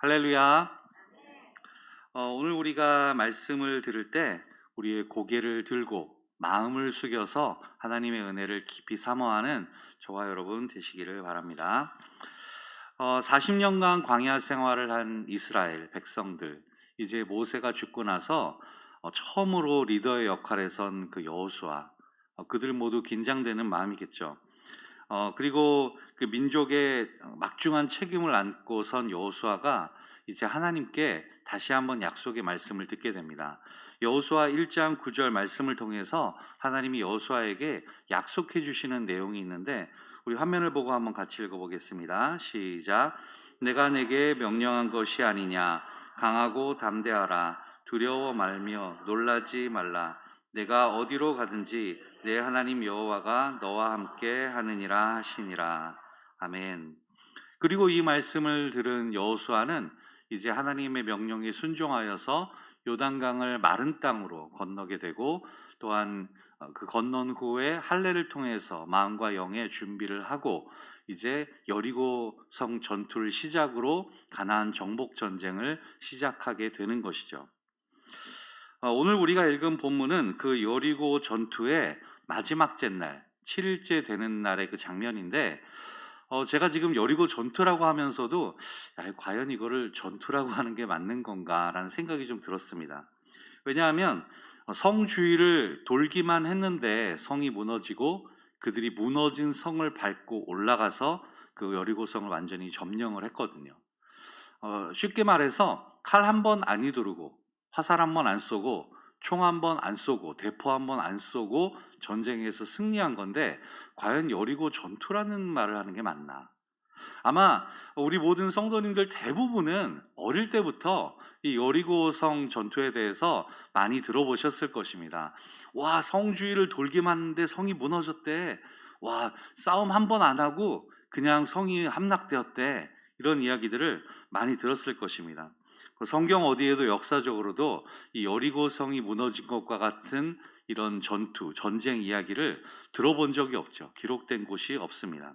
할렐루야. 오늘 우리가 말씀을 들을 때 우리의 고개를 들고 마음을 숙여서 하나님의 은혜를 깊이 사모하는 저와 여러분 되시기를 바랍니다. 40년간 광야 생활을 한 이스라엘 백성들, 이제 모세가 죽고 나서 처음으로 리더의 역할에 선 그 여호수아, 그들 모두 긴장되는 마음이겠죠. 그리고 그 민족의 막중한 책임을 안고 선 여호수아가 이제 하나님께 다시 한번 약속의 말씀을 듣게 됩니다. 여호수아 1장 9절 말씀을 통해서 하나님이 여호수아에게 약속해 주시는 내용이 있는데, 우리 화면을 보고 한번 같이 읽어보겠습니다. 시작. 내가 내게 명령한 것이 아니냐. 강하고 담대하라. 두려워 말며 놀라지 말라. 내가 어디로 가든지 내 하나님 여호와가 너와 함께 하느니라 하시니라. 아멘. 그리고 이 말씀을 들은 여호수아는 이제 하나님의 명령에 순종하여서 요단강을 마른 땅으로 건너게 되고, 또한 그 건넌 후에 할례를 통해서 마음과 영의 준비를 하고 이제 여리고 성 전투를 시작으로 가나안 정복 전쟁을 시작하게 되는 것이죠. 오늘 우리가 읽은 본문은 그 여리고 전투의 마지막 날, 7일째 되는 날의 그 장면인데, 제가 지금 여리고 전투라고 하면서도 과연 이거를 전투라고 하는 게 맞는 건가라는 생각이 좀 들었습니다. 왜냐하면 성 주위를 돌기만 했는데 성이 무너지고, 그들이 무너진 성을 밟고 올라가서 그 여리고 성을 완전히 점령을 했거든요. 쉽게 말해서 칼 한 번 안 휘두르고, 화살 한 번 안 쏘고, 총 한 번 안 쏘고, 대포 한 번 안 쏘고 전쟁에서 승리한 건데, 과연 여리고 전투라는 말을 하는 게 맞나? 아마 우리 모든 성도님들 대부분은 어릴 때부터 이 여리고성 전투에 대해서 많이 들어보셨을 것입니다. 와, 성 주위를 돌기만 했는데 성이 무너졌대. 와, 싸움 한 번 안 하고 그냥 성이 함락되었대. 이런 이야기들을 많이 들었을 것입니다. 성경 어디에도 역사적으로도 이 여리고성이 무너진 것과 같은 이런 전투, 전쟁 이야기를 들어본 적이 없죠. 기록된 곳이 없습니다.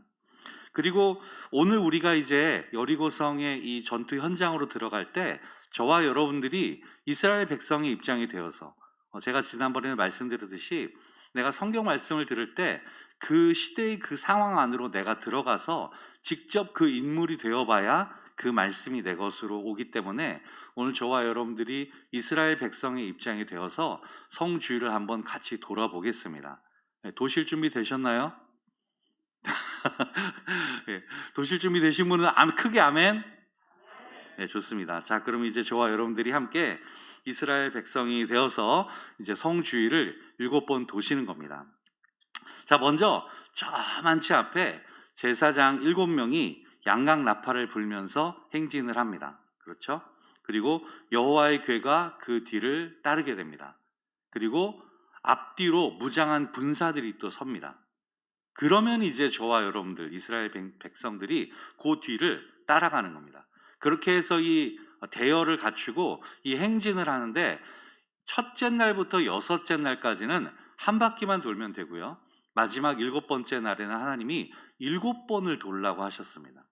그리고 오늘 우리가 이제 여리고성의 이 전투 현장으로 들어갈 때 저와 여러분들이 이스라엘 백성의 입장이 되어서, 제가 지난번에 말씀드렸듯이 내가 성경 말씀을 들을 때 그 시대의 그 상황 안으로 내가 들어가서 직접 그 인물이 되어봐야 그 말씀이 내 것으로 오기 때문에, 오늘 저와 여러분들이 이스라엘 백성의 입장이 되어서 성 주위를 한번 같이 돌아보겠습니다. 도실 준비 되셨나요? 예, 도실 준비 되신 분은 크게 아멘. 네, 좋습니다. 자, 그럼 이제 저와 여러분들이 함께 이스라엘 백성이 되어서 이제 성 주위를 7번 도시는 겁니다. 자, 먼저 저 많지 앞에 제사장 7명이 양각 나팔을 불면서 행진을 합니다. 그렇죠? 그리고 여호와의 괴가 그 뒤를 따르게 됩니다. 그리고 앞뒤로 무장한 군사들이 또 섭니다. 그러면 이제 저와 여러분들 이스라엘 백성들이 그 뒤를 따라가는 겁니다. 그렇게 해서 이 대열을 갖추고 이 행진을 하는데, 첫째 날부터 여섯째 날까지는 한 바퀴만 돌면 되고요, 마지막 7번째 날에는 하나님이 7번을 돌라고 하셨습니다.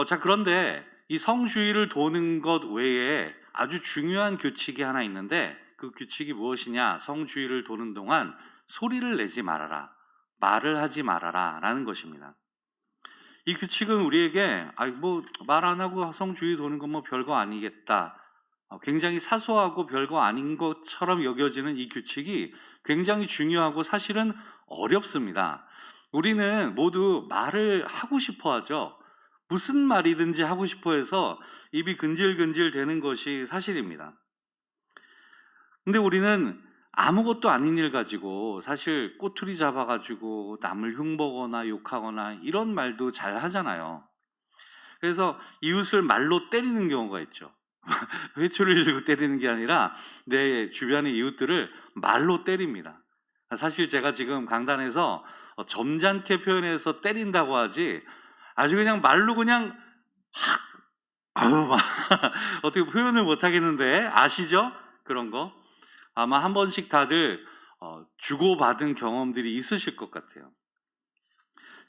자, 그런데 이 성 주위를 도는 것 외에 아주 중요한 규칙이 하나 있는데, 그 규칙이 무엇이냐? 성 주위를 도는 동안 소리를 내지 말아라, 말을 하지 말아라 라는 것입니다. 이 규칙은 우리에게 말 안 하고 성 주위 도는 건 뭐 별거 아니겠다, 굉장히 사소하고 별거 아닌 것처럼 여겨지는 이 규칙이 굉장히 중요하고 사실은 어렵습니다. 우리는 모두 말을 하고 싶어 하죠. 무슨 말이든지 하고 싶어 해서 입이 근질근질 되는 것이 사실입니다. 근데 우리는 아무것도 아닌 일 가지고 사실 꼬투리 잡아가지고 남을 흉보거나 욕하거나 이런 말도 잘 하잖아요. 그래서 이웃을 말로 때리는 경우가 있죠. 회초리를 들고 때리는 게 아니라 내 주변의 이웃들을 말로 때립니다. 사실 제가 지금 강단에서 점잖게 표현해서 때린다고 하지, 아주 그냥 말로 그냥 확, 어떻게 표현을 못 하겠는데, 아시죠? 그런 거. 아마 한 번씩 다들 주고받은 경험들이 있으실 것 같아요.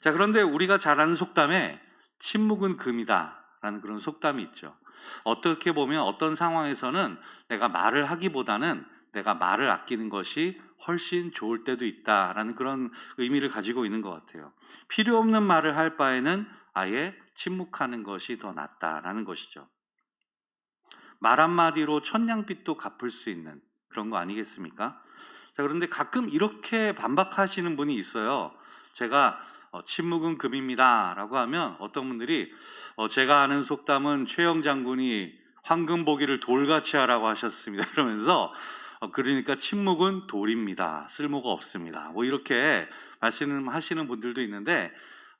자, 그런데 우리가 잘 아는 속담에 침묵은 금이다 라는 그런 속담이 있죠. 어떻게 보면 어떤 상황에서는 내가 말을 하기보다는 내가 말을 아끼는 것이 훨씬 좋을 때도 있다라는 그런 의미를 가지고 있는 것 같아요. 필요 없는 말을 할 바에는 아예 침묵하는 것이 더 낫다라는 것이죠. 말 한마디로 천냥빚도 갚을 수 있는 그런 거 아니겠습니까? 자, 그런데 가끔 이렇게 반박하시는 분이 있어요. 제가 침묵은 금입니다 라고 하면 어떤 분들이 제가 아는 속담은 최영 장군이 황금보기를 돌같이 하라고 하셨습니다 그러면서 그러니까 침묵은 돌입니다, 쓸모가 없습니다, 뭐 이렇게 말씀하시는 분들도 있는데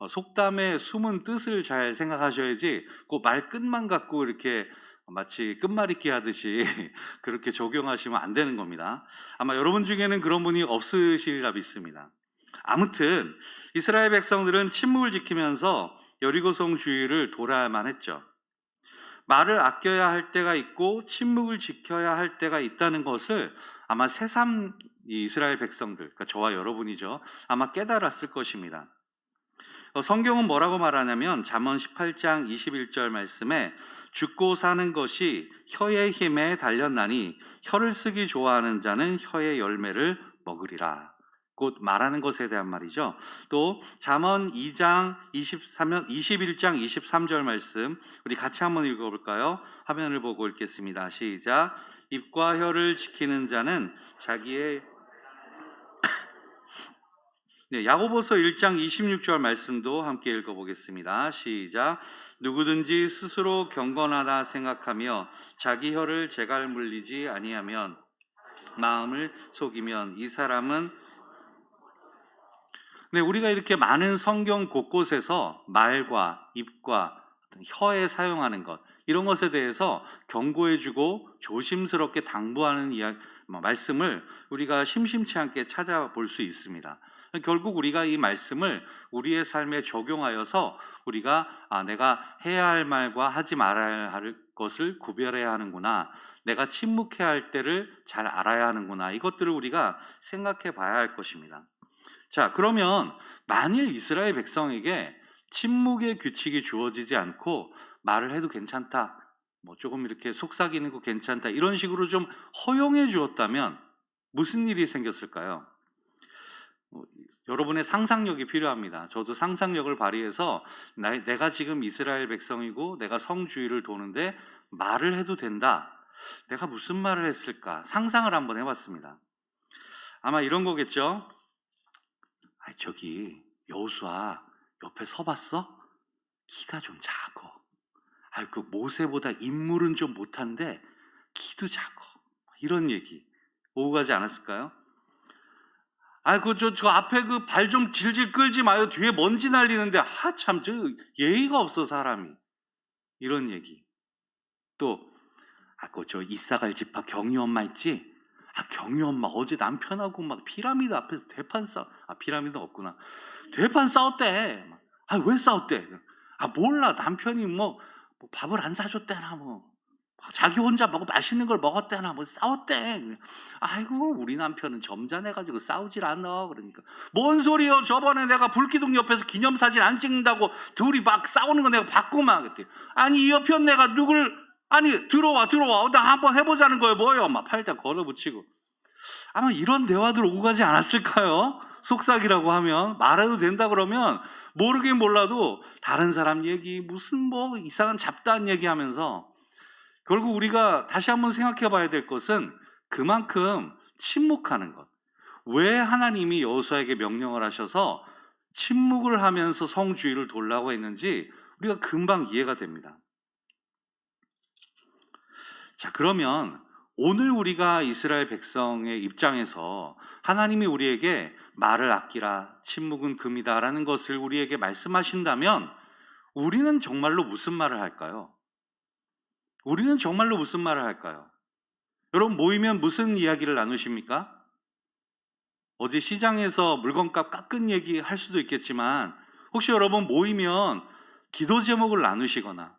속담의 숨은 뜻을 잘 생각하셔야지 그 말 끝만 갖고 이렇게 마치 끝말잇기 하듯이 그렇게 적용하시면 안 되는 겁니다. 아마 여러분 중에는 그런 분이 없으시리라 믿습니다. 아무튼 이스라엘 백성들은 침묵을 지키면서 여리고성 주위를 돌아야만 했죠. 말을 아껴야 할 때가 있고 침묵을 지켜야 할 때가 있다는 것을 아마 새삼 이 이스라엘 백성들, 그러니까 저와 여러분이죠, 아마 깨달았을 것입니다. 성경은 뭐라고 말하냐면 잠언 18장 21절 말씀에 죽고 사는 것이 혀의 힘에 달렸나니 혀를 쓰기 좋아하는 자는 혀의 열매를 먹으리라. 곧 말하는 것에 대한 말이죠. 또 잠언 2장 21장 23절 말씀 우리 같이 한번 읽어볼까요? 화면을 보고 읽겠습니다. 시작. 입과 혀를 지키는 자는 자기의 야고보서 1장 26절 말씀도 함께 읽어보겠습니다. 시작. 누구든지 스스로 경건하다 생각하며 자기 혀를 제갈 물리지 아니하면 마음을 속이면 이 사람은 우리가 이렇게 많은 성경 곳곳에서 말과 입과 혀에 사용하는 것, 이런 것에 대해서 경고해주고 조심스럽게 당부하는 말씀을 우리가 심심치 않게 찾아볼 수 있습니다. 결국 우리가 이 말씀을 우리의 삶에 적용하여서 우리가 내가 해야 할 말과 하지 말아야 할 것을 구별해야 하는구나, 내가 침묵해야 할 때를 잘 알아야 하는구나, 이것들을 우리가 생각해 봐야 할 것입니다. 자, 그러면 만일 이스라엘 백성에게 침묵의 규칙이 주어지지 않고 말을 해도 괜찮다, 뭐 조금 이렇게 속삭이는 거 괜찮다, 이런 식으로 좀 허용해 주었다면 무슨 일이 생겼을까요? 여러분의 상상력이 필요합니다. 저도 상상력을 발휘해서 내가 지금 이스라엘 백성이고 내가 성주위를 도는데 말을 해도 된다, 내가 무슨 말을 했을까 상상을 한번 해봤습니다. 아마 이런 거겠죠. 저기 여호수아 옆에 서봤어? 키가 좀 작어. 그 모세보다 인물은 좀 못한데 키도 작어. 이런 얘기 오고 가지 않았을까요? 저 앞에 그 발 좀 질질 끌지 마요. 뒤에 먼지 날리는데 참 저 예의가 없어 사람이. 이런 얘기. 또 저 이사갈 집합 경희 엄마 있지? 경희 엄마 어제 남편하고 막 피라미드 앞에서 대판 피라미드 없구나. 대판 싸웠대. 왜 싸웠대? 몰라. 남편이 뭐 밥을 안 사줬대나 자기 혼자 맛있는 걸 먹었대나 싸웠대. 아이고 우리 남편은 점잖해가지고 싸우질 않아. 그러니까 뭔 소리요? 저번에 내가 불기둥 옆에서 기념사진 안 찍는다고 둘이 막 싸우는 거 내가 봤구만. 그랬더니 이 옆에 내가 누굴 들어와 나 한번 해보자는 거예요. 뭐예요? 팔다 걸어붙이고. 아마 이런 대화들 오고 가지 않았을까요? 속삭이라고 하면, 말해도 된다 그러면 모르긴 몰라도 다른 사람 얘기 무슨 이상한 잡다한 얘기하면서, 결국 우리가 다시 한번 생각해 봐야 될 것은 그만큼 침묵하는 것. 왜 하나님이 여호수아에게 명령을 하셔서 침묵을 하면서 성주위를 돌라고 했는지 우리가 금방 이해가 됩니다. 자, 그러면 오늘 우리가 이스라엘 백성의 입장에서 하나님이 우리에게 말을 아끼라, 침묵은 금이다 라는 것을 우리에게 말씀하신다면 우리는 정말로 무슨 말을 할까요? 우리는 정말로 무슨 말을 할까요? 여러분 모이면 무슨 이야기를 나누십니까? 어제 시장에서 물건값 깎은 얘기 할 수도 있겠지만, 혹시 여러분 모이면 기도 제목을 나누시거나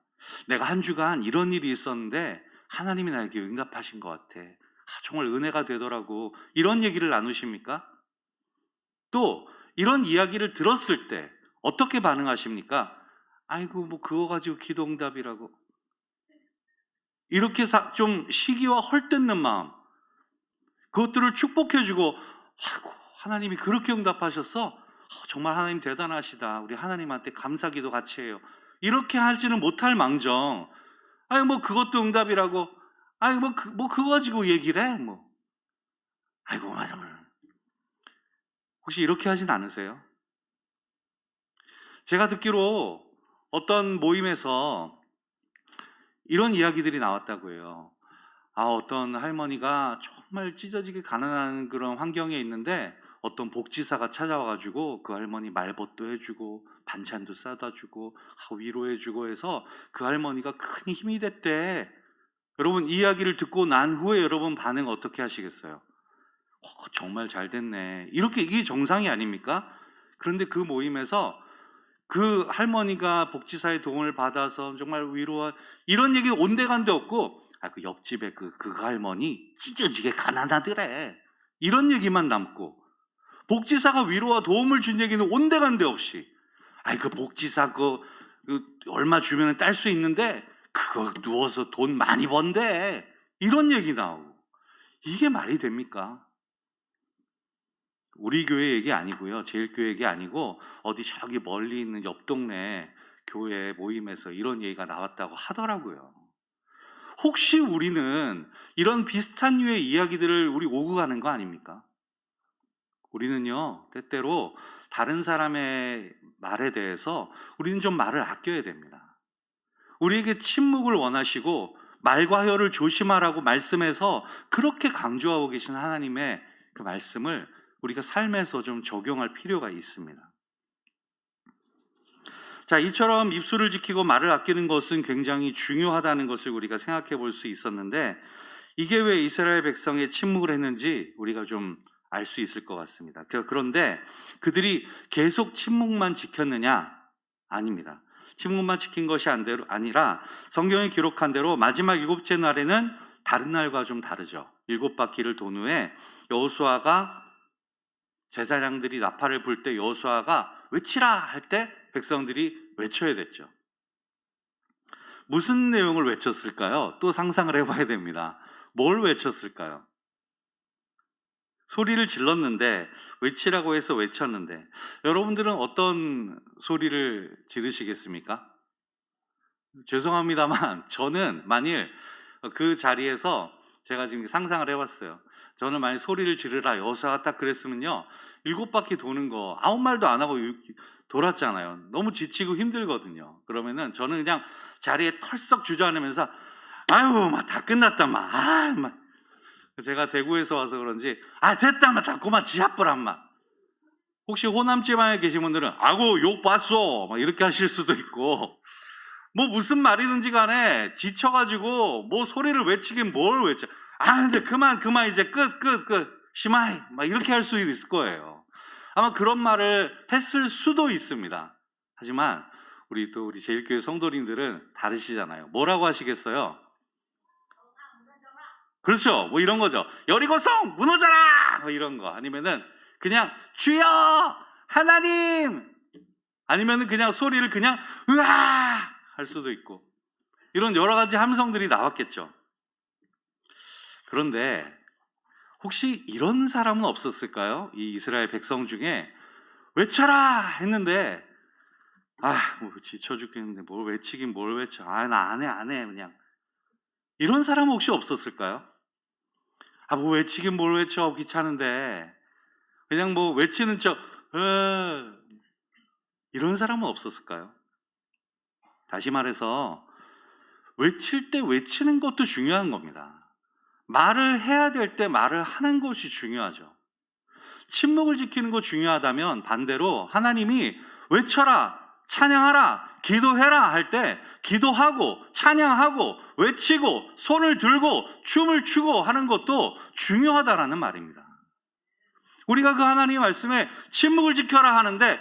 내가 한 주간 이런 일이 있었는데 하나님이 나에게 응답하신 것 같아, 정말 은혜가 되더라고, 이런 얘기를 나누십니까? 또 이런 이야기를 들었을 때 어떻게 반응하십니까? 아이고 뭐 그거 가지고 기도응답이라고. 이렇게 좀 시기와 헐뜯는 마음, 그것들을 축복해주고, 아이고 하나님이 그렇게 응답하셨어? 정말 하나님 대단하시다. 우리 하나님한테 감사기도 같이 해요. 이렇게 하지는 못할 망정, 아니 뭐 그것도 응답이라고, 아니 뭐 그거 가지고 얘기를 해 뭐. 아이고 맞아. 혹시 이렇게 하진 않으세요? 제가 듣기로 어떤 모임에서 이런 이야기들이 나왔다고 해요. 어떤 할머니가 정말 찢어지게 가난한 그런 환경에 있는데 어떤 복지사가 찾아와 가지고 그 할머니 말벗도 해주고 반찬도 싸다 주고 위로해 주고 해서 그 할머니가 큰 힘이 됐대. 여러분 이 이야기를 듣고 난 후에 여러분 반응 어떻게 하시겠어요? 정말 잘 됐네. 이렇게, 이게 정상이 아닙니까? 그런데 그 모임에서 그 할머니가 복지사의 도움을 받아서 정말 위로와 이런 얘기 온데간데 없고, 그 옆집에 그 할머니 찢어지게 가난하더래, 이런 얘기만 남고, 복지사가 위로와 도움을 준 얘기는 온데간데 없이, 그 복지사 그 얼마 주면 딸 수 있는데 그거 누워서 돈 많이 번대, 이런 얘기 나오고. 이게 말이 됩니까? 우리 교회 얘기 아니고요, 제일교회 얘기 아니고 어디 저기 멀리 있는 옆 동네 교회 모임에서 이런 얘기가 나왔다고 하더라고요. 혹시 우리는 이런 비슷한 류의 이야기들을 우리 오고 가는 거 아닙니까? 우리는요, 때때로 다른 사람의 말에 대해서 우리는 좀 말을 아껴야 됩니다. 우리에게 침묵을 원하시고 말과 혀를 조심하라고 말씀해서 그렇게 강조하고 계신 하나님의 그 말씀을 우리가 삶에서 좀 적용할 필요가 있습니다. 자, 이처럼 입술을 지키고 말을 아끼는 것은 굉장히 중요하다는 것을 우리가 생각해 볼 수 있었는데, 이게 왜 이스라엘 백성의 침묵을 했는지 우리가 좀 알 수 있을 것 같습니다. 그런데 그들이 계속 침묵만 지켰느냐? 아닙니다. 침묵만 지킨 것이 아니라 성경에 기록한 대로 마지막 7째 날에는 다른 날과 좀 다르죠. 7바퀴를 돈 후에 여호수아가, 제사장들이 나팔을 불 때 여호수아가 외치라 할 때 백성들이 외쳐야 됐죠. 무슨 내용을 외쳤을까요? 또 상상을 해봐야 됩니다. 뭘 외쳤을까요? 소리를 질렀는데, 외치라고 해서 외쳤는데, 여러분들은 어떤 소리를 지르시겠습니까? 죄송합니다만 저는 만일 그 자리에서, 제가 지금 상상을 해봤어요. 저는 만약 소리를 지르라 여호수아가 딱 그랬으면요, 7바퀴 도는 거 아무 말도 안 하고 돌았잖아요. 너무 지치고 힘들거든요. 그러면은 저는 그냥 자리에 털썩 주저앉으면서 아유 막 다 끝났다 막 제가 대구에서 와서 그런지 됐다 막 다 그만 지하뿌란 막. 혹시 호남 지방에 계신 분들은 아고 욕 봤어 막 이렇게 하실 수도 있고, 뭐 무슨 말이든지 간에 지쳐가지고 뭐 소리를 외치긴 뭘 외쳐. 근데 그만 이제 끝 시마이 막 이렇게 할 수도 있을 거예요. 아마 그런 말을 했을 수도 있습니다. 하지만 우리 제일교회 성도님들은 다르시잖아요. 뭐라고 하시겠어요? 그렇죠. 뭐 이런 거죠. 여리고성 무너져라 뭐 이런 거. 아니면은 그냥 주여 하나님, 아니면은 그냥 소리를 그냥 으아 할 수도 있고, 이런 여러 가지 함성들이 나왔겠죠. 그런데 혹시 이런 사람은 없었을까요? 이 이스라엘 백성 중에 외쳐라 했는데 뭐 지쳐 죽겠는데 뭘 외치긴 뭘 외쳐, 나 안 해 그냥, 이런 사람은 혹시 없었을까요? 뭐 외치긴 뭘 외쳐, 귀찮은데 그냥 뭐 외치는 척 이런 사람은 없었을까요? 다시 말해서 외칠 때 외치는 것도 중요한 겁니다. 말을 해야 될 때 말을 하는 것이 중요하죠. 침묵을 지키는 거 중요하다면 반대로 하나님이 외쳐라, 찬양하라, 기도해라 할 때 기도하고 찬양하고 외치고 손을 들고 춤을 추고 하는 것도 중요하다라는 말입니다. 우리가 그 하나님의 말씀에 침묵을 지켜라 하는데,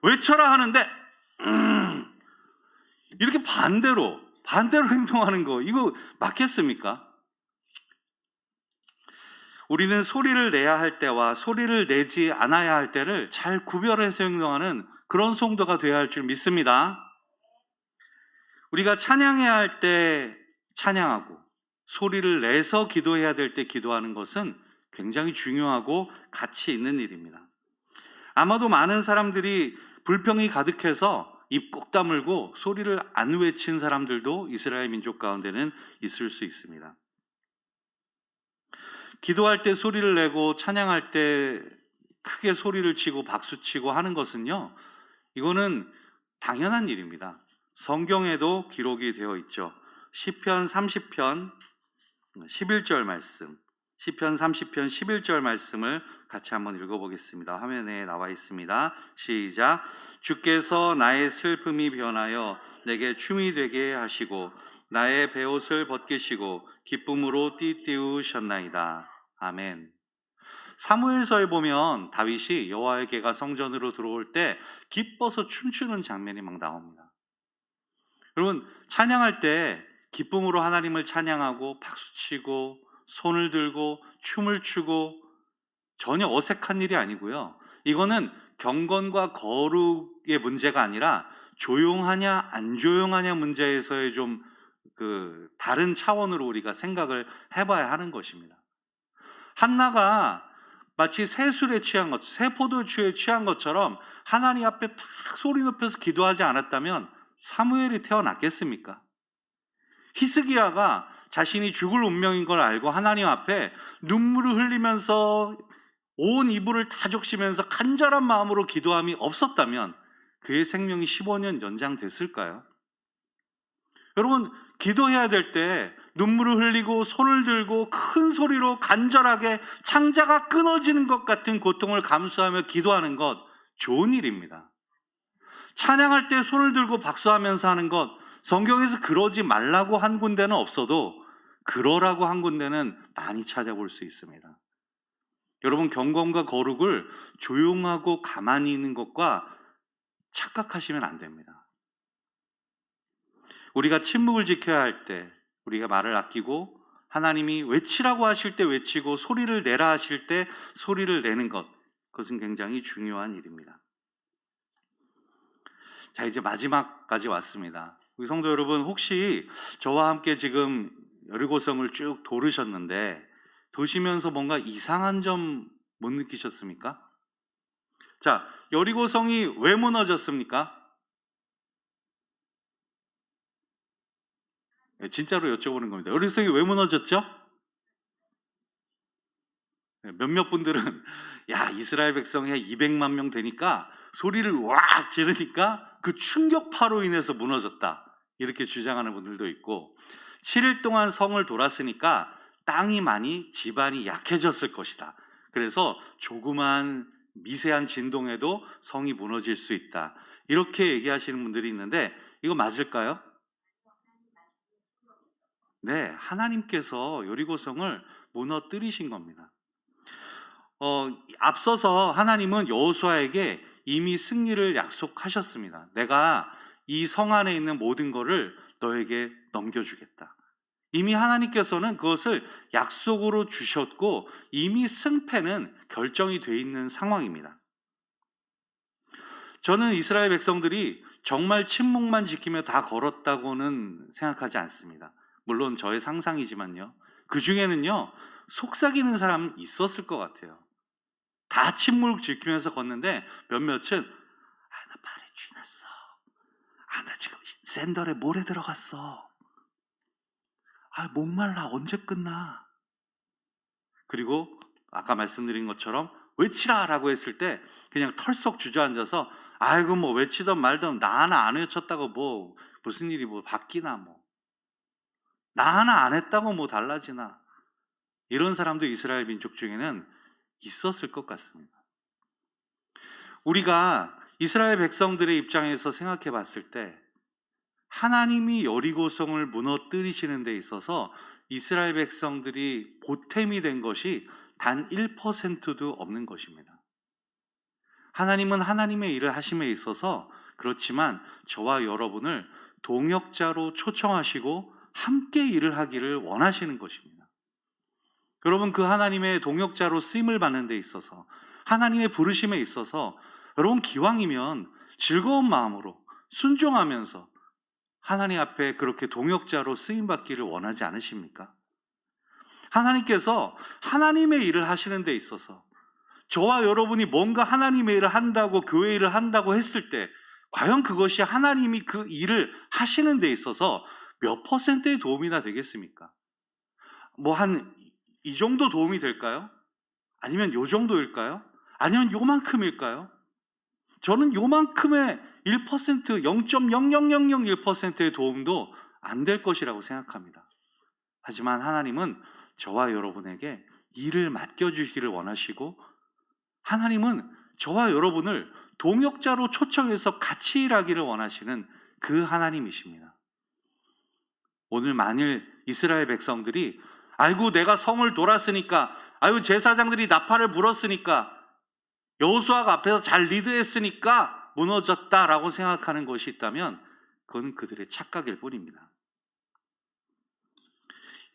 외쳐라 하는데 이렇게 반대로 행동하는 거, 이거 맞겠습니까? 우리는 소리를 내야 할 때와 소리를 내지 않아야 할 때를 잘 구별해서 행동하는 그런 성도가 되어야 할 줄 믿습니다. 우리가 찬양해야 할 때 찬양하고 소리를 내서 기도해야 될 때 기도하는 것은 굉장히 중요하고 가치 있는 일입니다. 아마도 많은 사람들이 불평이 가득해서 입 꼭 다물고 소리를 안 외친 사람들도 이스라엘 민족 가운데는 있을 수 있습니다. 기도할 때 소리를 내고 찬양할 때 크게 소리를 치고 박수치고 하는 것은요, 이거는 당연한 일입니다. 성경에도 기록이 되어 있죠. 시편 30편 11절 말씀, 시편 30편 11절 말씀을 같이 한번 읽어보겠습니다. 화면에 나와 있습니다. 시작. 주께서 나의 슬픔이 변하여 내게 춤이 되게 하시고 나의 베옷을 벗기시고 기쁨으로 띠띠우셨나이다. 아멘. 사무엘서에 보면 다윗이 여호와의 궤가 성전으로 들어올 때 기뻐서 춤추는 장면이 막 나옵니다. 여러분, 찬양할 때 기쁨으로 하나님을 찬양하고 박수치고 손을 들고 춤을 추고 전혀 어색한 일이 아니고요. 이거는 경건과 거룩의 문제가 아니라 조용하냐 안 조용하냐 문제에서의 좀 다른 차원으로 우리가 생각을 해봐야 하는 것입니다. 한나가 마치 새 술에 취한 것, 새 포도주에 취한 것처럼 하나님 앞에 팍 소리 높여서 기도하지 않았다면 사무엘이 태어났겠습니까? 히스기야가 자신이 죽을 운명인 걸 알고 하나님 앞에 눈물을 흘리면서 온 이불을 다 적시면서 간절한 마음으로 기도함이 없었다면 그의 생명이 15년 연장됐을까요? 여러분, 기도해야 될 때 눈물을 흘리고 손을 들고 큰 소리로 간절하게 창자가 끊어지는 것 같은 고통을 감수하며 기도하는 것, 좋은 일입니다. 찬양할 때 손을 들고 박수하면서 하는 것, 성경에서 그러지 말라고 한 군데는 없어도 그러라고 한 군데는 많이 찾아볼 수 있습니다. 여러분, 경건과 거룩을 조용하고 가만히 있는 것과 착각하시면 안 됩니다. 우리가 침묵을 지켜야 할 때 우리가 말을 아끼고 하나님이 외치라고 하실 때 외치고 소리를 내라 하실 때 소리를 내는 것, 그것은 굉장히 중요한 일입니다. 자, 이제 마지막까지 왔습니다. 우리 성도 여러분, 혹시 저와 함께 지금 여리고성을 쭉 도르셨는데 도시면서 뭔가 이상한 점 못 느끼셨습니까? 자, 여리고성이 왜 무너졌습니까? 진짜로 여쭤보는 겁니다. 여리고성이 왜 무너졌죠? 몇몇 분들은 야, 이스라엘 백성이 200만 명 되니까 소리를 왁 지르니까 그 충격파로 인해서 무너졌다, 이렇게 주장하는 분들도 있고, 7일 동안 성을 돌았으니까 땅이 많이 지반이 약해졌을 것이다, 그래서 조그만 미세한 진동에도 성이 무너질 수 있다, 이렇게 얘기하시는 분들이 있는데 이거 맞을까요? 네, 하나님께서 여리고성을 무너뜨리신 겁니다. 앞서서 하나님은 여호수아에게 이미 승리를 약속하셨습니다. 내가 이 성 안에 있는 모든 것을 너에게 넘겨주겠다. 이미 하나님께서는 그것을 약속으로 주셨고 이미 승패는 결정이 돼 있는 상황입니다. 저는 이스라엘 백성들이 정말 침묵만 지키며 다 걸었다고는 생각하지 않습니다. 물론 저의 상상이지만요, 그 중에는요 속삭이는 사람 있었을 것 같아요. 다 침묵을 지키면서 걷는데 몇몇은 나 발에 쥐 났어, 나 지금 샌들에 모래 들어갔어, 목말라, 언제 끝나? 그리고 아까 말씀드린 것처럼 외치라 라고 했을 때 그냥 털썩 주저앉아서 아이고 뭐 외치던 말던 나 하나 안 외쳤다고 뭐 무슨 일이 뭐 바뀌나, 뭐 나 하나 안 했다고 뭐 달라지나, 이런 사람도 이스라엘 민족 중에는 있었을 것 같습니다. 우리가 이스라엘 백성들의 입장에서 생각해 봤을 때 하나님이 여리고성을 무너뜨리시는 데 있어서 이스라엘 백성들이 보탬이 된 것이 단 1%도 없는 것입니다. 하나님은 하나님의 일을 하심에 있어서 그렇지만 저와 여러분을 동역자로 초청하시고 함께 일을 하기를 원하시는 것입니다. 여러분, 그 하나님의 동역자로 쓰임을 받는 데 있어서, 하나님의 부르심에 있어서 여러분 기왕이면 즐거운 마음으로 순종하면서 하나님 앞에 그렇게 동역자로 쓰임 받기를 원하지 않으십니까? 하나님께서 하나님의 일을 하시는 데 있어서 저와 여러분이 뭔가 하나님의 일을 한다고, 교회 일을 한다고 했을 때 과연 그것이 하나님이 그 일을 하시는 데 있어서 몇 퍼센트의 도움이나 되겠습니까? 뭐 한 이 정도 도움이 될까요? 아니면 요 정도일까요? 아니면 요만큼일까요? 저는 요만큼의 1%, 0.00001%의 도움도 안 될 것이라고 생각합니다. 하지만 하나님은 저와 여러분에게 일을 맡겨주시기를 원하시고, 하나님은 저와 여러분을 동역자로 초청해서 같이 일하기를 원하시는 그 하나님이십니다. 오늘 만일 이스라엘 백성들이 아이고 내가 성을 돌았으니까, 아이고 제사장들이 나팔을 불었으니까, 여호수아가 앞에서 잘 리드했으니까 무너졌다라고 생각하는 것이 있다면 그건 그들의 착각일 뿐입니다.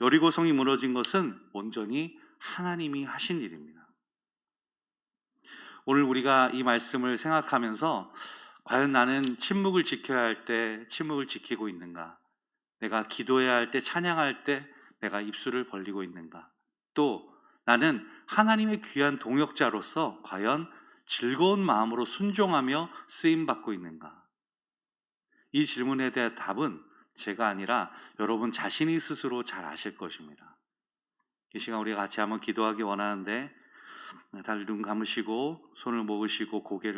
여리고성이 무너진 것은 온전히 하나님이 하신 일입니다. 오늘 우리가 이 말씀을 생각하면서 과연 나는 침묵을 지켜야 할 때 침묵을 지키고 있는가? 내가 기도해야 할 때, 찬양할 때 내가 입술을 벌리고 있는가? 또 나는 하나님의 귀한 동역자로서 과연 즐거운 마음으로 순종하며 쓰임받고 있는가? 이 질문에 대한 답은 제가 아니라 여러분 자신이 스스로 잘 아실 것입니다. 이 시간 우리가 같이 한번 기도하기 원하는데, 다들 눈 감으시고 손을 모으시고 고개를